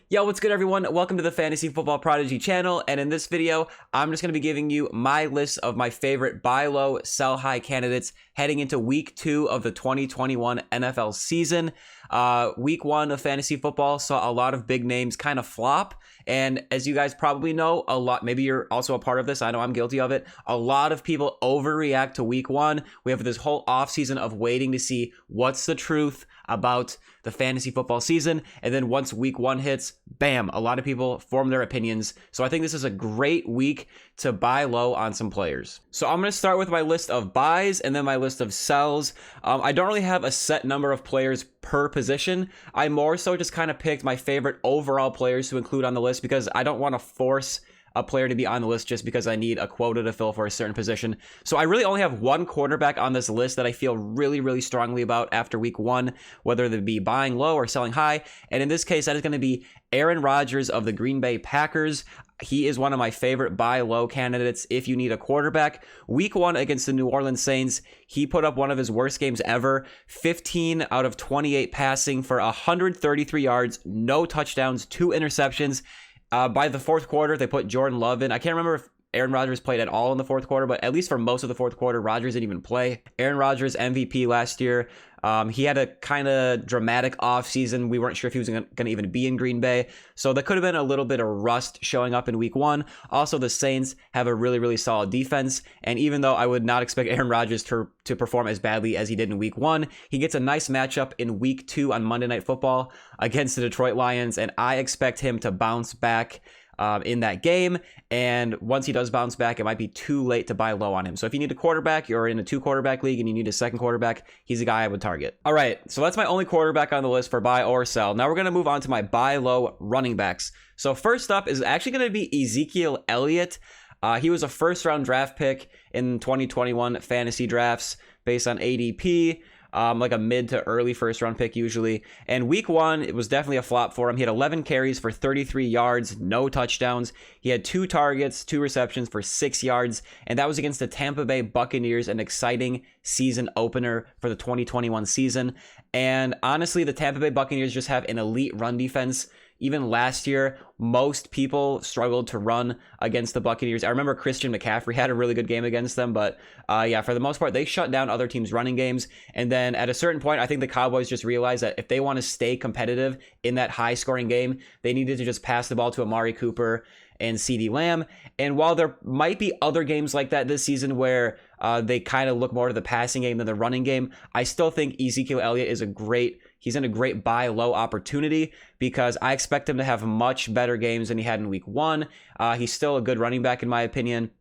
Yo, what's good everyone? Welcome to the Fantasy Football Prodigy channel, and in this video, I'm just going to be giving you my list of my favorite buy low, sell high candidates heading into week 2 of the 2021 NFL season. Week 1 of fantasy football saw a lot of big names kind of flop, and as you guys probably know, maybe you're also a part of this, I know I'm guilty of it, a lot of people overreact to week 1. We have this whole offseason of waiting to see what's the truth about the fantasy football season, and then once week 1 hits, bam, a lot of people form their opinions. So I think this is a great week to buy low on some players. So I'm going to start with my list of buys and then my list of sells. I don't really have a set number of players per position. I more so just kind of picked my favorite overall players to include on the list because I don't want to force a player to be on the list just because I need a quota to fill for a certain position. So I really only have one quarterback on this list that I feel really strongly about after week 1, whether they be buying low or selling high. And in this case, that is going to be Aaron Rodgers of the Green Bay Packers. He is one of my favorite buy low candidates if you need a quarterback. Week 1 against the New Orleans Saints, he put up one of his worst games ever. 15 out of 28 passing for 133 yards, no touchdowns, 2 interceptions. By the fourth quarter, they put Jordan Love in. I can't remember if Aaron Rodgers played at all in the fourth quarter, but at least for most of the fourth quarter, Rodgers didn't even play. Aaron Rodgers, MVP last year. He had a kind of dramatic offseason. We weren't sure if he was going to even be in Green Bay. So that could have been a little bit of rust showing up in week 1. Also, the Saints have a really solid defense. And even though I would not expect Aaron Rodgers to perform as badly as he did in week 1, he gets a nice matchup in week 2 on Monday Night Football against the Detroit Lions. And I expect him to bounce back in that game, and once he does bounce back, it might be too late to buy low on him. So if you need a quarterback, you're in a 2-quarterback league and you need a second quarterback, he's a guy I would target. All right, so that's my only quarterback on the list for buy or sell. Now we're going to move on to my buy low running backs. So first up is actually going to be Ezekiel Elliott. He was a first-round draft pick in 2021 fantasy drafts based on ADP. Like a mid to early first round pick usually. And week 1, it was definitely a flop for him. He had 11 carries for 33 yards, no touchdowns. He had 2 targets, 2 receptions for 6 yards. And that was against the Tampa Bay Buccaneers, an exciting season opener for the 2021 season. And honestly, the Tampa Bay Buccaneers just have an elite run defense. Even last year, most people struggled to run against the Buccaneers. I remember Christian McCaffrey had a really good game against them, but yeah, for the most part, they shut down other teams' running games. And then at a certain point, I think the Cowboys just realized that if they want to stay competitive in that high-scoring game, they needed to just pass the ball to Amari Cooper and CeeDee Lamb. And while there might be other games like that this season where they kind of look more to the passing game than the running game, I still think Ezekiel Elliott is he's in a great buy low opportunity because I expect him to have much better games than he had in week 1. He's still a good running back in my opinion.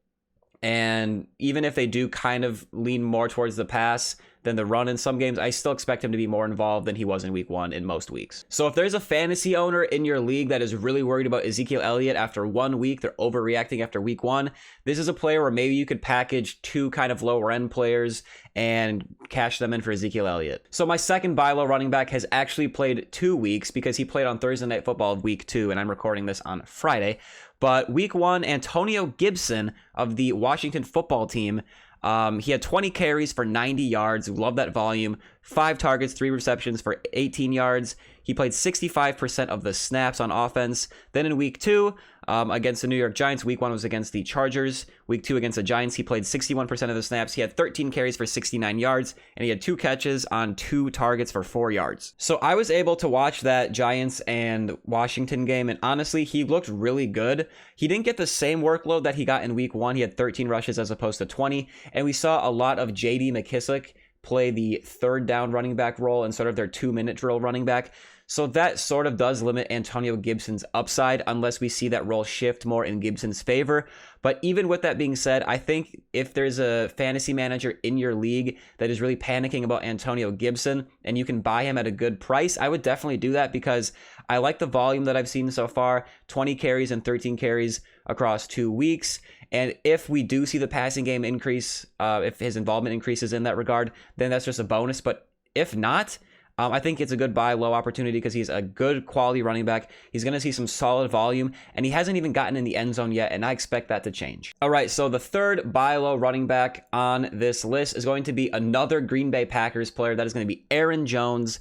And even if they do kind of lean more towards the pass than the run in some games, I still expect him to be more involved than he was in week 1 in most weeks. So if there's a fantasy owner in your league that is really worried about Ezekiel Elliott after 1 week, they're overreacting after week 1, this is a player where maybe you could package 2 kind of lower end players and cash them in for Ezekiel Elliott. So my second buy low running back has actually played 2 weeks because he played on Thursday Night Football of week 2, and I'm recording this on Friday. But week 1, Antonio Gibson of the Washington football team, he had 20 carries for 90 yards. Love that volume. 5 targets, 3 receptions for 18 yards. He played 65% of the snaps on offense. Then in week 2, against the New York Giants, week 1 was against the Chargers. Week 2 against the Giants, he played 61% of the snaps. He had 13 carries for 69 yards, and he had 2 catches on 2 targets for 4 yards. So I was able to watch that Giants and Washington game, and honestly, he looked really good. He didn't get the same workload that he got in week 1. He had 13 rushes as opposed to 20, and we saw a lot of J.D. McKissic play the third down running back role and sort of their 2-minute drill running back. So that sort of does limit Antonio Gibson's upside unless we see that role shift more in Gibson's favor. But even with that being said, I think if there's a fantasy manager in your league that is really panicking about Antonio Gibson and you can buy him at a good price, I would definitely do that because I like the volume that I've seen so far, 20 carries and 13 carries across 2 weeks. And if we do see the passing game increase, if his involvement increases in that regard, then that's just a bonus. But if not, I think it's a good buy low opportunity because he's a good quality running back. He's going to see some solid volume, and he hasn't even gotten in the end zone yet, and I expect that to change. All right, so the third buy low running back on this list is going to be another Green Bay Packers player. That is going to be Aaron Jones.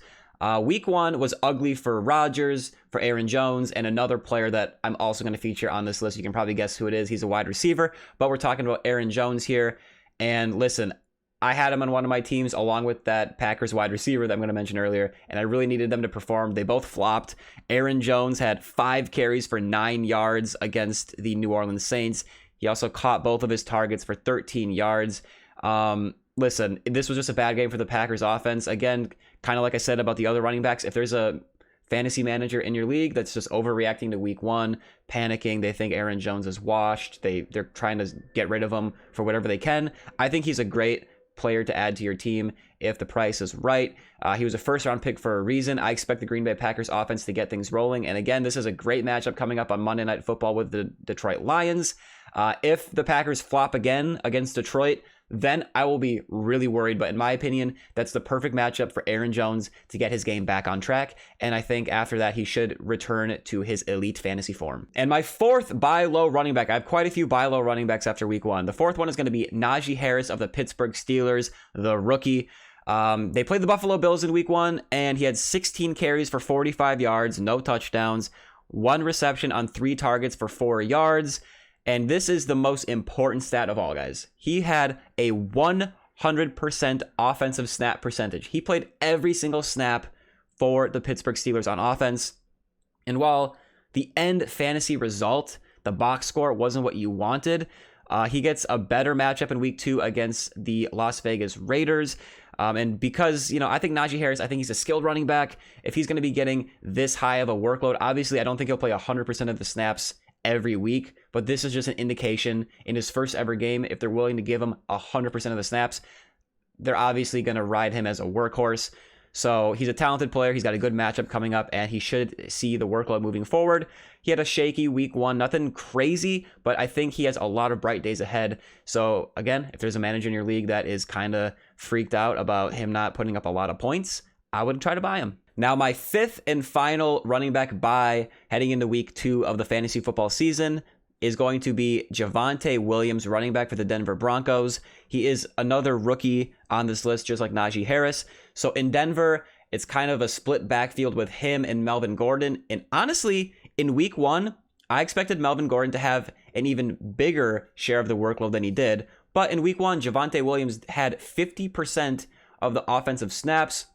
Week 1 was ugly for Rodgers, for Aaron Jones, and another player that I'm also going to feature on this list. You can probably guess who it is. He's a wide receiver, but we're talking about Aaron Jones here. And listen, I had him on one of my teams along with that Packers wide receiver that I'm going to mention earlier, and I really needed them to perform. They both flopped. Aaron Jones had 5 carries for 9 yards against the New Orleans Saints. He also caught both of his targets for 13 yards. Listen, this was just a bad game for the Packers offense. Again, kind of like I said about the other running backs, if there's a fantasy manager in your league that's just overreacting to week 1, panicking, they think Aaron Jones is washed, they're trying to get rid of him for whatever they can, I think he's a great player to add to your team if the price is right. He was a first-round pick for a reason. I expect the Green Bay Packers offense to get things rolling. And again, this is a great matchup coming up on Monday Night Football with the Detroit Lions. If the Packers flop again against Detroit, then I will be really worried. But in my opinion, that's the perfect matchup for Aaron Jones to get his game back on track. And I think after that, he should return to his elite fantasy form. And my 4th buy low running back, I have quite a few buy low running backs after week 1. The 4th one is going to be Najee Harris of the Pittsburgh Steelers, the rookie. They played the Buffalo Bills in week 1, and he had 16 carries for 45 yards, no touchdowns, 1 reception on 3 targets for 4 yards. And this is the most important stat of all, guys. He had a 100% offensive snap percentage. He played every single snap for the Pittsburgh Steelers on offense. And while the end fantasy result, the box score, wasn't what you wanted, he gets a better matchup in week 2 against the Las Vegas Raiders. And because, I think Najee Harris, I think he's a skilled running back. If he's going to be getting this high of a workload, obviously I don't think he'll play 100% of the snaps every week, but this is just an indication in his first ever game. If they're willing to give him 100% of the snaps, they're obviously going to ride him as a workhorse. So he's a talented player. He's got a good matchup coming up, and he should see the workload moving forward. He had a shaky week 1, nothing crazy, but I think he has a lot of bright days ahead. So again, if there's a manager in your league that is kind of freaked out about him not putting up a lot of points, I would try to buy him. Now, my 5th and final running back buy heading into week 2 of the fantasy football season is going to be Javonte Williams, running back for the Denver Broncos. He is another rookie on this list, just like Najee Harris. So in Denver, it's kind of a split backfield with him and Melvin Gordon. And honestly, in week 1, I expected Melvin Gordon to have an even bigger share of the workload than he did. But in week 1, Javonte Williams had 50% of the offensive snaps.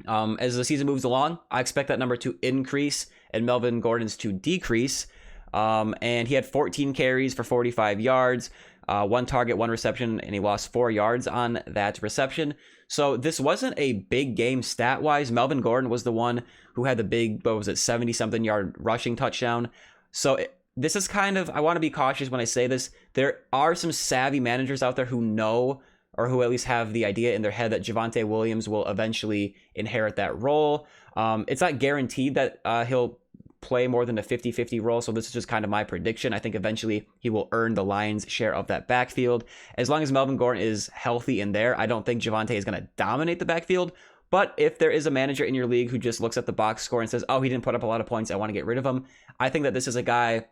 As the season moves along, I expect that number to increase and Melvin Gordon's to decrease. And he had 14 carries for 45 yards, 1 target, 1 reception, and he lost 4 yards on that reception. So this wasn't a big game stat-wise. Melvin Gordon was the one who had the big, 70-something yard rushing touchdown. So this is kind of, I want to be cautious when I say this. There are some savvy managers out there who know, or who at least have the idea in their head that Javonte Williams will eventually inherit that role. It's not guaranteed that he'll play more than a 50-50 role, so this is just kind of my prediction. I think eventually he will earn the Lions' share of that backfield. As long as Melvin Gordon is healthy in there, I don't think Javonte is going to dominate the backfield. But if there is a manager in your league who just looks at the box score and says, oh, he didn't put up a lot of points, I want to get rid of him, I think that this is a guy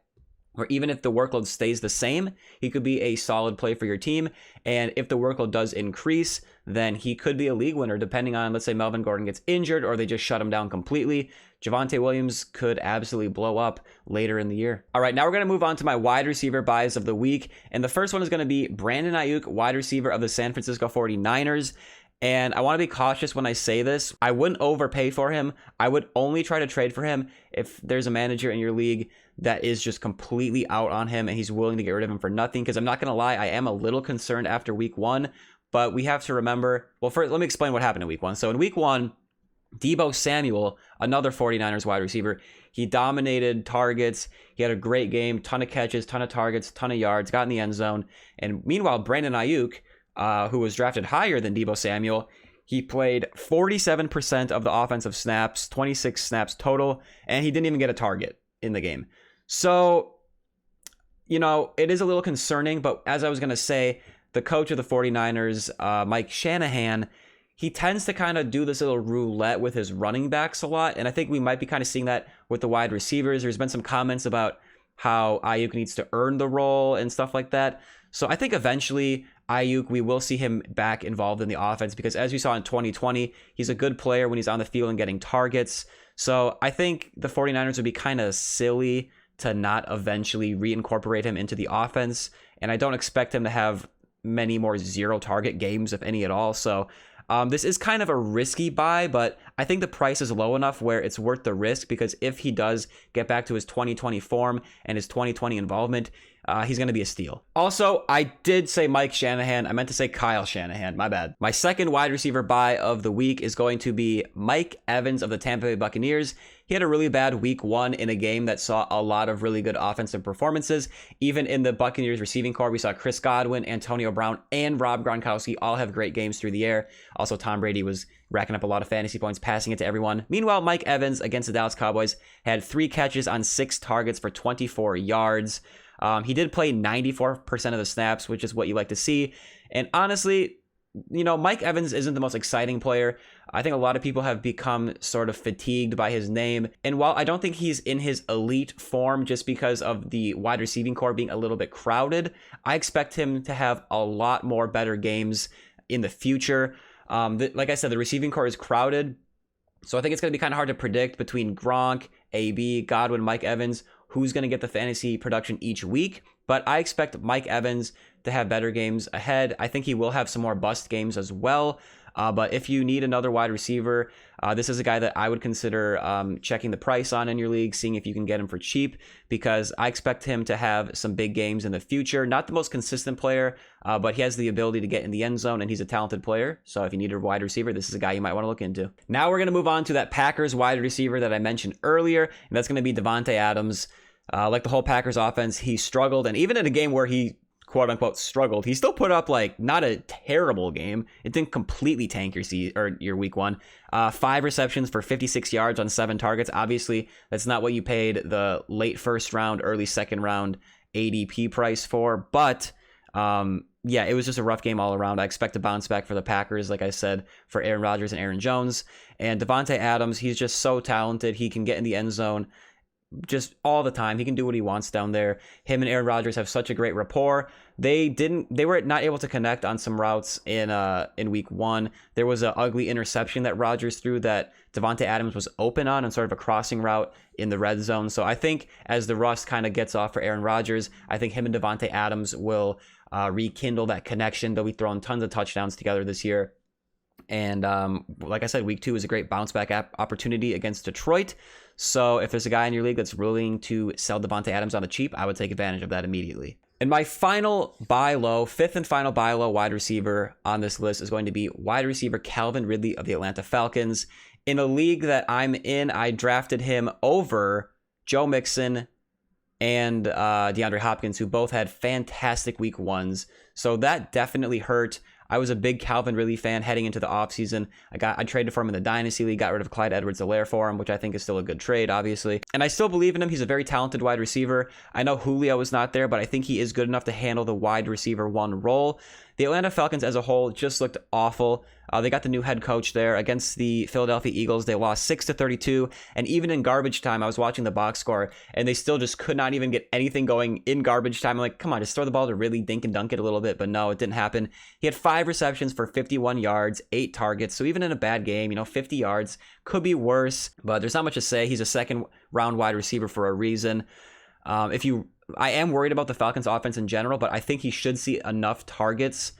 where even if the workload stays the same, he could be a solid play for your team. And if the workload does increase, then he could be a league winner, depending on, let's say Melvin Gordon gets injured or they just shut him down completely. Javonte Williams could absolutely blow up later in the year. All right, now we're going to move on to my wide receiver buys of the week. And the first one is going to be Brandon Aiyuk, wide receiver of the San Francisco 49ers. And I want to be cautious when I say this. I wouldn't overpay for him. I would only try to trade for him if there's a manager in your league that is just completely out on him and he's willing to get rid of him for nothing. Because I'm not going to lie, I am a little concerned after week 1. But we have to remember, well, first, let me explain what happened in week 1. So in week 1, Deebo Samuel, another 49ers wide receiver, he dominated targets. He had a great game, ton of catches, ton of targets, ton of yards, got in the end zone. And meanwhile, Brandon Aiyuk, who was drafted higher than Deebo Samuel, he played 47% of the offensive snaps, 26 snaps total, and he didn't even get a target in the game. So, it is a little concerning, but as I was going to say, the coach of the 49ers, Mike Shanahan, he tends to kind of do this little roulette with his running backs a lot, and I think we might be kind of seeing that with the wide receivers. There's been some comments about how Aiyuk needs to earn the role and stuff like that. So I think eventually Aiyuk, we will see him back involved in the offense because as we saw in 2020, he's a good player when he's on the field and getting targets. So I think the 49ers would be kind of silly to not eventually reincorporate him into the offense. And I don't expect him to have many more zero target games, if any at all. So this is kind of a risky buy, but I think the price is low enough where it's worth the risk because if he does get back to his 2020 form and his 2020 involvement, he's going to be a steal. Also, I did say Mike Shanahan. I meant to say Kyle Shanahan. My bad. My second wide receiver buy of the week is going to be Mike Evans of the Tampa Bay Buccaneers. He had a really bad week 1 in a game that saw a lot of really good offensive performances. Even in the Buccaneers receiving corps, we saw Chris Godwin, Antonio Brown, and Rob Gronkowski all have great games through the air. Also, Tom Brady was racking up a lot of fantasy points, passing it to everyone. Meanwhile, Mike Evans against the Dallas Cowboys had 3 catches on 6 targets for 24 yards. He did play 94% of the snaps, which is what you like to see. And honestly, Mike Evans isn't the most exciting player. I think a lot of people have become sort of fatigued by his name. And while I don't think he's in his elite form just because of the wide receiving corps being a little bit crowded, I expect him to have a lot more better games in the future. Like I said, the receiving corps is crowded. So I think it's going to be kind of hard to predict between Gronk, AB, Godwin, Mike Evans, who's going to get the fantasy production each week. But I expect Mike Evans to have better games ahead. I think he will have some more bust games as well. But if you need another wide receiver, this is a guy that I would consider checking the price on in your league, seeing if you can get him for cheap, because I expect him to have some big games in the future. Not the most consistent player, but he has the ability to get in the end zone, and he's a talented player. So if you need a wide receiver, this is a guy you might want to look into. Now we're going to move on to that Packers wide receiver that I mentioned earlier, and that's going to be Davante Adams. Like the whole Packers offense, he struggled, and even in a game where he quote unquote struggled, he still put up not a terrible game. It didn't completely tank your week 1. 5 receptions for 56 yards on 7 targets. Obviously, that's not what you paid the late first round, early second round ADP price for, but yeah, it was just a rough game all around. I expect a bounce back for the Packers, like I said, for Aaron Rodgers and Aaron Jones. And Davante Adams, he's just so talented. He can get in the end zone just all the time. He can do what he wants down there. Him and Aaron Rodgers have such a great rapport. They were not able to connect on some routes in week 1. There was an ugly interception that Rodgers threw that Davante Adams was open on sort of a crossing route in the red zone. So I think as the rust kind of gets off for Aaron Rodgers, I think him and Davante Adams will rekindle that connection. They'll be throwing tons of touchdowns together this year. And like I said, week 2 is a great bounce back opportunity against Detroit. So if there's a guy in your league that's willing to sell Davante Adams on the cheap, I would take advantage of that immediately. And my final buy low, 5th and final buy low wide receiver on this list is going to be wide receiver Calvin Ridley of the Atlanta Falcons. In a league that I'm in, I drafted him over Joe Mixon and DeAndre Hopkins, who both had fantastic week 1s. So that definitely hurt. I was a big Calvin Ridley fan heading into the offseason. I traded for him in the Dynasty League, got rid of Clyde Edwards-Helaire for him, which I think is still a good trade, obviously. And I still believe in him. He's a very talented wide receiver. I know Julio is not there, but I think he is good enough to handle the wide receiver 1 role. The Atlanta Falcons as a whole just looked awful. They got the new head coach there against the Philadelphia Eagles. They lost 6-32, and even in garbage time, I was watching the box score, and they still just could not even get anything going in garbage time. I'm like, come on, just throw the ball to Ridley, dink and dunk it a little bit, but no, it didn't happen. He had 5 receptions for 51 yards, 8 targets, so even in a bad game, 50 yards could be worse, but there's not much to say. He's a second-round wide receiver for a reason. I am worried about the Falcons offense in general, but I think he should see enough targets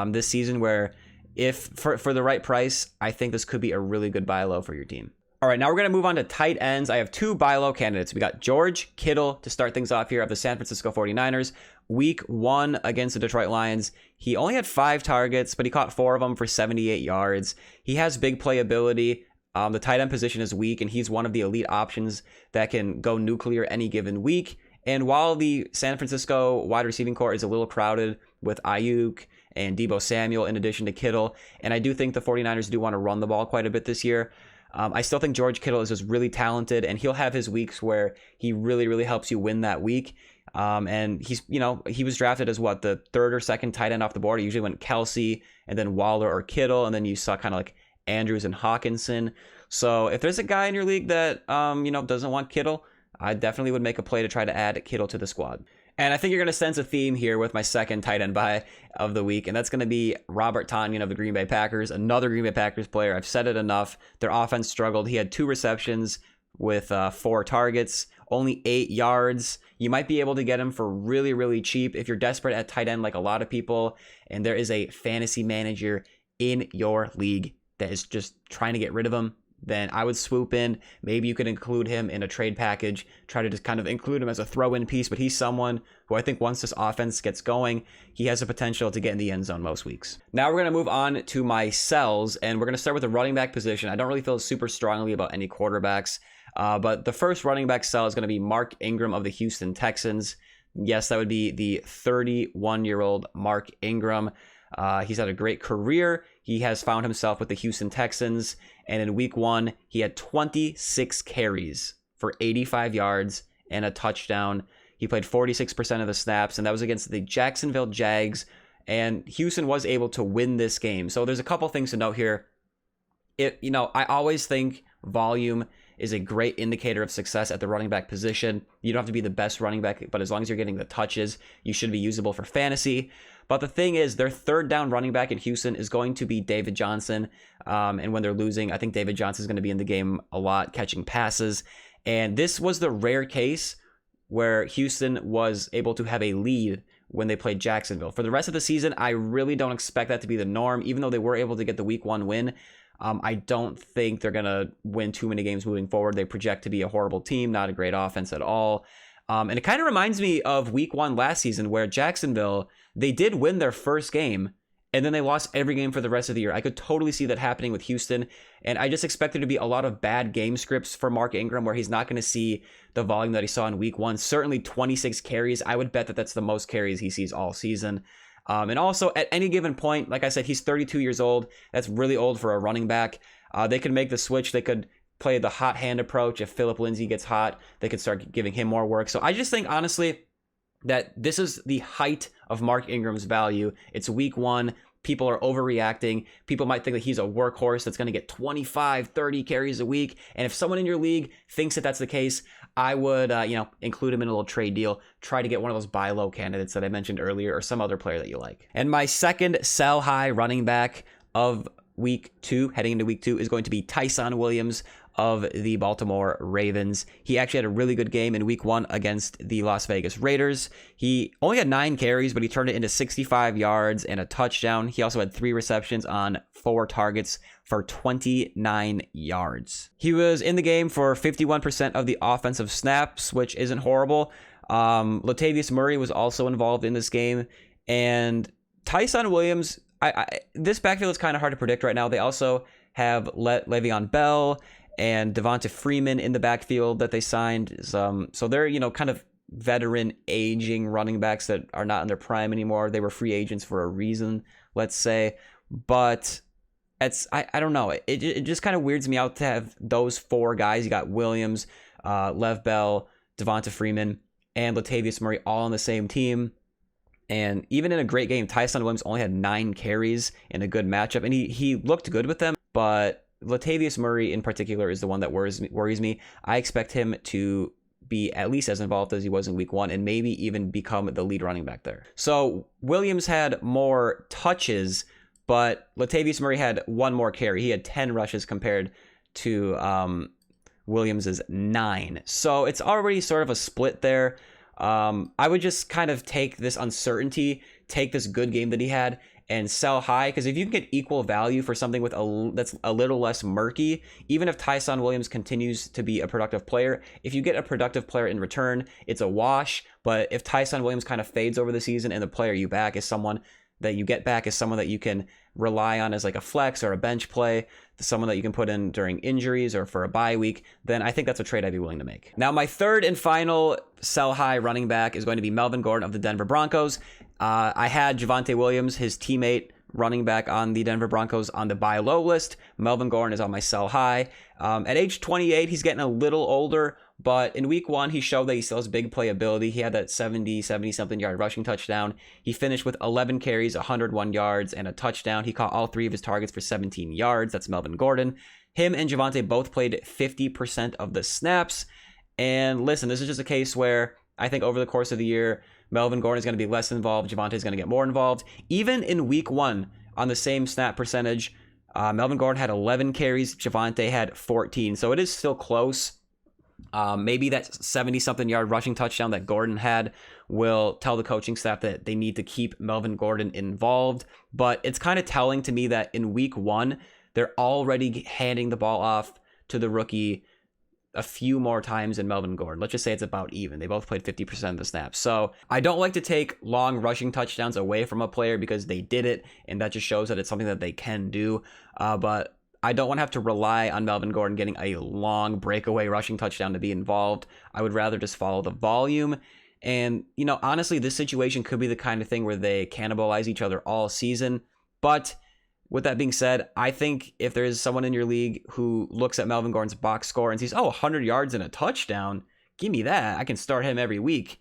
this season where if for the right price, I think this could be a really good buy low for your team. All right, now we're going to move on to tight ends. I have 2 buy low candidates. We got George Kittle to start things off here of the San Francisco 49ers. Week 1 against the Detroit Lions, he only had 5 targets, but he caught 4 of them for 78 yards. He has big playability. The tight end position is weak, and he's one of the elite options that can go nuclear any given week. And while the San Francisco wide receiving corps is a little crowded with Aiyuk and Deebo Samuel in addition to Kittle, and I do think the 49ers do want to run the ball quite a bit this year, I still think George Kittle is just really talented, and he'll have his weeks where he really, really helps you win that week. And he's, he was drafted as the 3rd or 2nd tight end off the board. He usually went Kelsey and then Waller or Kittle, and then you saw kind of like Andrews and Hawkinson. So if there's a guy in your league that, doesn't want Kittle, I definitely would make a play to try to add Kittle to the squad. And I think you're going to sense a theme here with my second tight end buy of the week, and that's going to be Robert Tonyan of the Green Bay Packers, another Green Bay Packers player. I've said it enough. Their offense struggled. He had 2 receptions with 4 targets, only 8 yards. You might be able to get him for really, really cheap if you're desperate at tight end like a lot of people, and there is a fantasy manager in your league that is just trying to get rid of him. Then I would swoop in. Maybe you could include him in a trade package, try to just kind of include him as a throw-in piece, but he's someone who I think once this offense gets going, he has the potential to get in the end zone most weeks. Now we're going to move on to my sells, and we're going to start with the running back position. I don't really feel super strongly about any quarterbacks, but the first running back sell is going to be Mark Ingram of the Houston Texans. Yes, that would be the 31-year-old Mark Ingram. He's had a great career. He has found himself with the Houston Texans, and in week 1, he had 26 carries for 85 yards and a touchdown. He played 46% of the snaps, and that was against the Jacksonville Jags, and Houston was able to win this game. So there's a couple things to note here. I always think volume is a great indicator of success at the running back position. You don't have to be the best running back, but as long as you're getting the touches, you should be usable for fantasy. But the thing is, their third down running back in Houston is going to be David Johnson. And when they're losing, I think David Johnson is going to be in the game a lot, catching passes. And this was the rare case where Houston was able to have a lead when they played Jacksonville. For the rest of the season, I really don't expect that to be the norm. Even though they were able to get the week 1 win, I don't think they're going to win too many games moving forward. They project to be a horrible team, not a great offense at all. And it kind of reminds me of week 1 last season where Jacksonville, they did win their first game and then they lost every game for the rest of the year. I could totally see that happening with Houston. And I just expect there to be a lot of bad game scripts for Mark Ingram where he's not going to see the volume that he saw in week 1. Certainly 26 carries. I would bet that that's the most carries he sees all season. And also at any given point, like I said, he's 32 years old. That's really old for a running back. They could make the switch. They could play the hot hand approach. If Phillip Lindsay gets hot, they could start giving him more work. So I just think, honestly, that this is the height of Mark Ingram's value. It's week 1. People are overreacting. People might think that he's a workhorse that's going to get 25, 30 carries a week. And if someone in your league thinks that that's the case, I would, include him in a little trade deal. Try to get one of those buy low candidates that I mentioned earlier or some other player that you like. And my second sell high running back of week 2, heading into week 2, is going to be Tyson Williams of the Baltimore Ravens. He actually had a really good game in week 1 against the Las Vegas Raiders. He only had 9 carries, but he turned it into 65 yards and a touchdown. He also had 3 receptions on 4 targets for 29 yards. He was in the game for 51% of the offensive snaps, which isn't horrible. Latavius Murray was also involved in this game. And Tyson Williams, this backfield is kind of hard to predict right now. They also have Le'Veon Bell and Devonta Freeman in the backfield that they signed. So they're, kind of veteran aging running backs that are not in their prime anymore. They were free agents for a reason, let's say. But I don't know. It just kind of weirds me out to have those 4 guys. You got Williams, Lev Bell, Devonta Freeman, and Latavius Murray all on the same team. And even in a great game, Tyson Williams only had 9 carries in a good matchup. And he looked good with them, but Latavius Murray in particular is the one that worries me. I expect him to be at least as involved as he was in week 1 and maybe even become the lead running back there. So Williams had more touches, but Latavius Murray had 1 more carry. He had 10 rushes compared to Williams's 9. So it's already sort of a split there. I would just kind of take this uncertainty, take this good game that he had, and sell high, because if you can get equal value for something with that's a little less murky, even if Tyson Williams continues to be a productive player, if you get a productive player in return, it's a wash. But if Tyson Williams kind of fades over the season and the player you back is someone that you get back is someone that you can rely on as like a flex or a bench play, someone that you can put in during injuries or for a bye week, then I think that's a trade I'd be willing to make. Now, my third and final sell high running back is going to be Melvin Gordon of the Denver Broncos. I had Javonte Williams, his teammate, running back on the Denver Broncos, on the buy low list. Melvin Gordon is on my sell high. At age 28, he's getting a little older, but in week 1, he showed that he still has big playability. He had that 70-something yard rushing touchdown. He finished with 11 carries, 101 yards, and a touchdown. He caught all 3 of his targets for 17 yards. That's Melvin Gordon. Him and Javonte both played 50% of the snaps. And listen, this is just a case where I think over the course of the year, Melvin Gordon is going to be less involved. Javonte is going to get more involved. Even in week 1, on the same snap percentage, Melvin Gordon had 11 carries. Javonte had 14. So it is still close. Maybe that 70-something yard rushing touchdown that Gordon had will tell the coaching staff that they need to keep Melvin Gordon involved. But it's kind of telling to me that in week 1, they're already handing the ball off to the rookie a few more times than Melvin Gordon. Let's just say it's about even. They both played 50% of the snaps. So I don't like to take long rushing touchdowns away from a player because they did it, and that just shows that it's something that they can do. But I don't want to have to rely on Melvin Gordon getting a long breakaway rushing touchdown to be involved. I would rather just follow the volume. And, honestly, this situation could be the kind of thing where they cannibalize each other all season. But with that being said, I think if there is someone in your league who looks at Melvin Gordon's box score and sees, 100 yards and a touchdown, give me that. I can start him every week.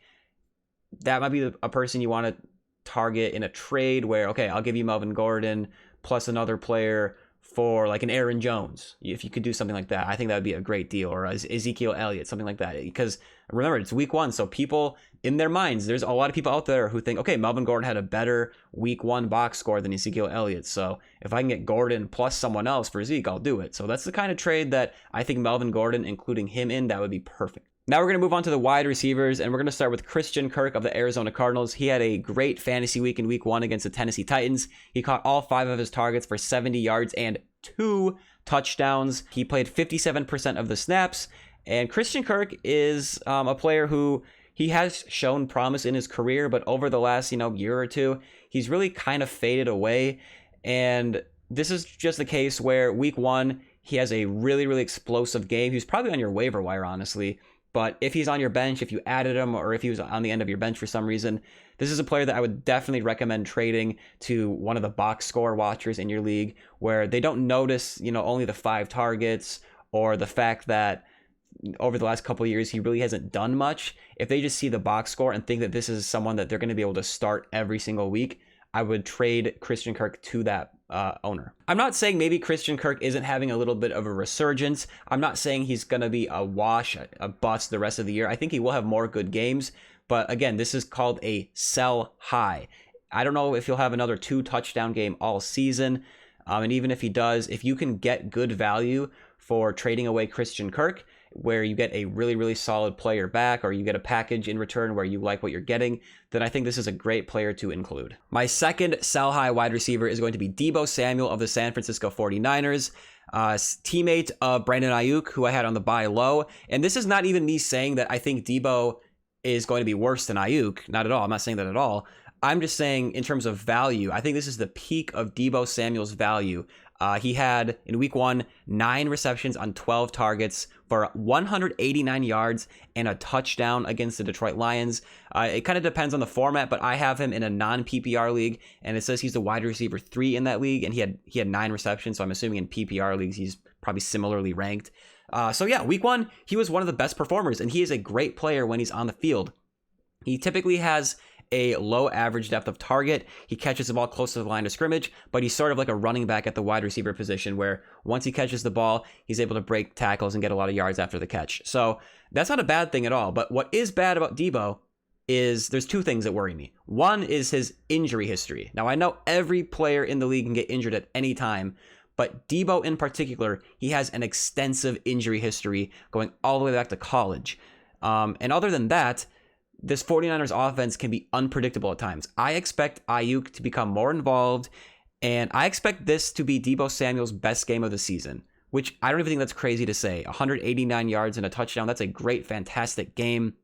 That might be a person you want to target in a trade where, okay, I'll give you Melvin Gordon plus another player for like an Aaron Jones. If you could do something like that, I think that would be a great deal. Or Ezekiel Elliott, something like that. Because remember, it's week 1, so people in their minds, there's a lot of people out there who think, okay, Melvin Gordon had a better week 1 box score than Ezekiel Elliott. So if I can get Gordon plus someone else for Zeke, I'll do it. So that's the kind of trade that I think Melvin Gordon, including him in, that would be perfect. Now we're going to move on to the wide receivers, and we're going to start with Christian Kirk of the Arizona Cardinals. He had a great fantasy week in week 1 against the Tennessee Titans. He caught all 5 of his targets for 70 yards and 2 touchdowns. He played 57% of the snaps, and Christian Kirk is a player who he has shown promise in his career, but over the last year or two, he's really kind of faded away. And this is just the case where week 1, he has a really, really explosive game. He's probably on your waiver wire, honestly. But if he's on your bench, if you added him, or if he was on the end of your bench for some reason, this is a player that I would definitely recommend trading to one of the box score watchers in your league, where they don't notice, only the 5 targets or the fact that over the last couple of years, he really hasn't done much. If they just see the box score and think that this is someone that they're going to be able to start every single week, I would trade Christian Kirk to that owner. I'm not saying maybe Christian Kirk isn't having a little bit of a resurgence. I'm not saying he's going to be a wash, a bust the rest of the year. I think he will have more good games. But again, this is called a sell high. I don't know if he'll have another 2 touchdown game all season. And even if he does, if you can get good value for trading away Christian Kirk, where you get a really, really solid player back, or you get a package in return where you like what you're getting, then I think this is a great player to include. My second sell high wide receiver is going to be Deebo Samuel of the San Francisco 49ers, teammate of Brandon Aiyuk, who I had on the buy low. And this is not even me saying that I think Deebo is going to be worse than Aiyuk. Not at all. I'm not saying that at all. I'm just saying in terms of value, I think this is the peak of Deebo Samuel's value. He had, in week 1, 9 receptions on 12 targets for 189 yards and a touchdown against the Detroit Lions. It kind of depends on the format, but I have him in a non-PPR league, and it says he's the wide receiver 3 in that league, and he had 9 receptions, so I'm assuming in PPR leagues he's probably similarly ranked. So yeah, week 1, he was one of the best performers, and he is a great player when he's on the field. He typically has a low average depth of target. He catches the ball close to the line of scrimmage, but he's sort of like a running back at the wide receiver position, where once he catches the ball, he's able to break tackles and get a lot of yards after the catch. So that's not a bad thing at all. But what is bad about Deebo is there's 2 things that worry me. One is his injury history. Now, I know every player in the league can get injured at any time, but Deebo in particular, he has an extensive injury history going all the way back to college. And other than that, this 49ers offense can be unpredictable at times. I expect Aiyuk to become more involved, and I expect this to be Deebo Samuel's best game of the season, which I don't even think that's crazy to say. 189 yards and a touchdown, that's a great, fantastic game.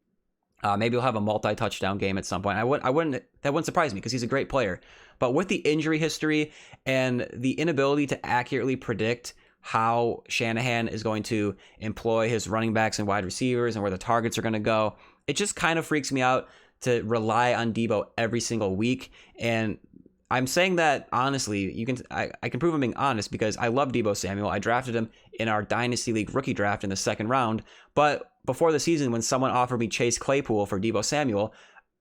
Maybe he'll have a multi-touchdown game at some point. That wouldn't surprise me because he's a great player. But with the injury history and the inability to accurately predict how Shanahan is going to employ his running backs and wide receivers and where the targets are going to go, it just kind of freaks me out to rely on Deebo every single week. And I'm saying that honestly, I can prove I'm being honest because I love Deebo Samuel. I drafted him in our Dynasty League rookie draft in the 2nd round. But before the season, when someone offered me Chase Claypool for Deebo Samuel,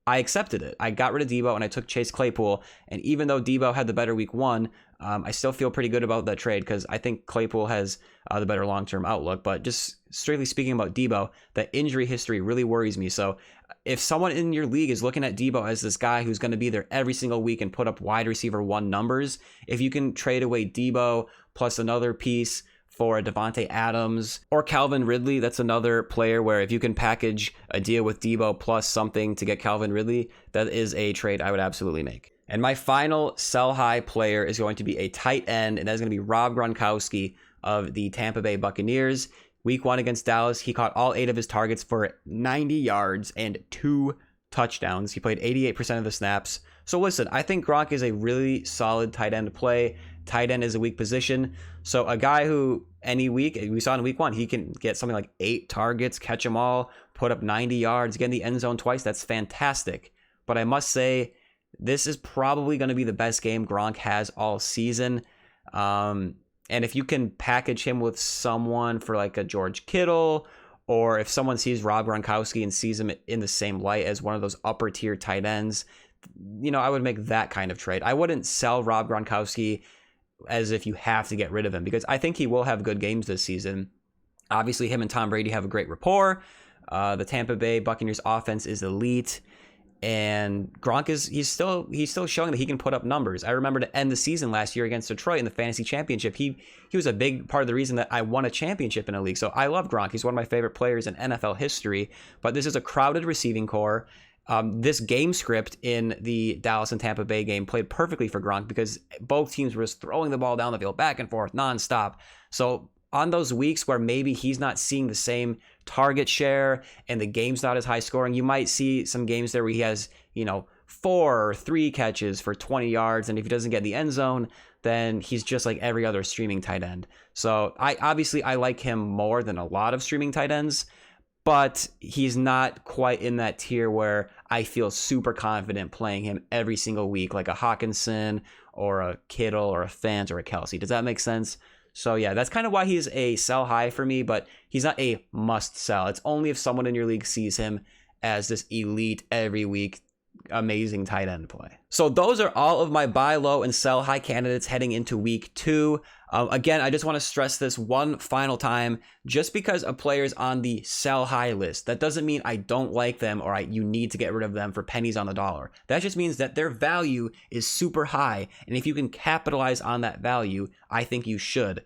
I accepted it. I got rid of Deebo and I took Chase Claypool. And even though Deebo had the better week 1, I still feel pretty good about that trade because I think Claypool has the better long-term outlook. But just strictly speaking about Deebo, that injury history really worries me. So if someone in your league is looking at Deebo as this guy who's going to be there every single week and put up wide receiver 1 numbers, if you can trade away Deebo plus another piece for a Davante Adams or Calvin Ridley, that's another player where if you can package a deal with Deebo plus something to get Calvin Ridley, that is a trade I would absolutely make. And my final sell high player is going to be a tight end, and that's going to be Rob Gronkowski of the Tampa Bay Buccaneers. Week 1 against Dallas, he caught all 8 of his targets for 90 yards and 2 touchdowns. He played 88% of the snaps. So listen, I think Gronk is a really solid tight end to play. Tight end is a weak position. So a guy who any week, we saw in week 1, he can get something like 8 targets, catch them all, put up 90 yards, get in the end zone twice. That's fantastic. But I must say, this is probably going to be the best game Gronk has all season. And if you can package him with someone for like a George Kittle, or if someone sees Rob Gronkowski and sees him in the same light as one of those upper tier tight ends, I would make that kind of trade. I wouldn't sell Rob Gronkowski as if you have to get rid of him because I think he will have good games this season. Obviously, him and Tom Brady have a great rapport. The Tampa Bay Buccaneers offense is elite. And Gronk he's still showing that he can put up numbers. I remember to end the season last year against Detroit in the fantasy championship. He was a big part of the reason that I won a championship in a league. So I love Gronk. He's one of my favorite players in NFL history. But this is a crowded receiving core. This game script in the Dallas and Tampa Bay game played perfectly for Gronk because both teams were just throwing the ball down the field back and forth nonstop. So on those weeks where maybe he's not seeing the same target share and the game's not as high scoring, you might see some games there where he has, 4 or 3 catches for 20 yards. And if he doesn't get the end zone, then he's just like every other streaming tight end. So I like him more than a lot of streaming tight ends, but he's not quite in that tier where I feel super confident playing him every single week, like a Hawkinson or a Kittle or a Fant or a Kelsey. Does that make sense? So yeah, that's kind of why he's a sell high for me, but he's not a must sell. It's only if someone in your league sees him as this elite every week, amazing tight end play. So those are all of my buy low and sell high candidates heading into week 2. Again, I just want to stress this one final time. Just because a player's on the sell high list, that doesn't mean I don't like them or you need to get rid of them for pennies on the dollar. That just means that their value is super high. And if you can capitalize on that value, I think you should.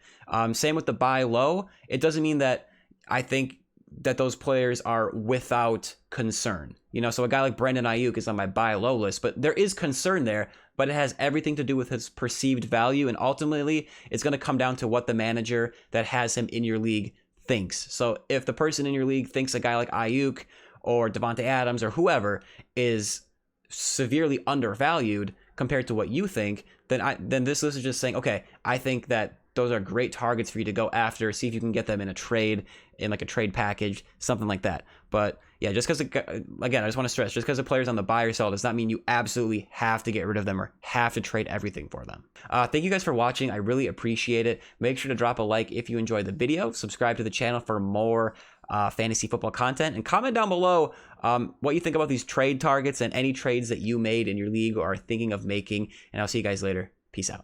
Same with the buy low. It doesn't mean that I think that those players are without concern. So a guy like Brandon Aiyuk is on my buy low list, but there is concern there, but it has everything to do with his perceived value. And ultimately, it's going to come down to what the manager that has him in your league thinks. So if the person in your league thinks a guy like Aiyuk or Davante Adams or whoever is severely undervalued compared to what you think, then this list is just saying, okay, I think that those are great targets for you to go after. See if you can get them in a trade, in like a trade package, something like that. But yeah, just because, again, I just want to stress, just because a player's on the buy or sell does not mean you absolutely have to get rid of them or have to trade everything for them. Thank you guys for watching. I really appreciate it. Make sure to drop a like if you enjoyed the video. Subscribe to the channel for more fantasy football content. And comment down below what you think about these trade targets and any trades that you made in your league or are thinking of making. And I'll see you guys later. Peace out.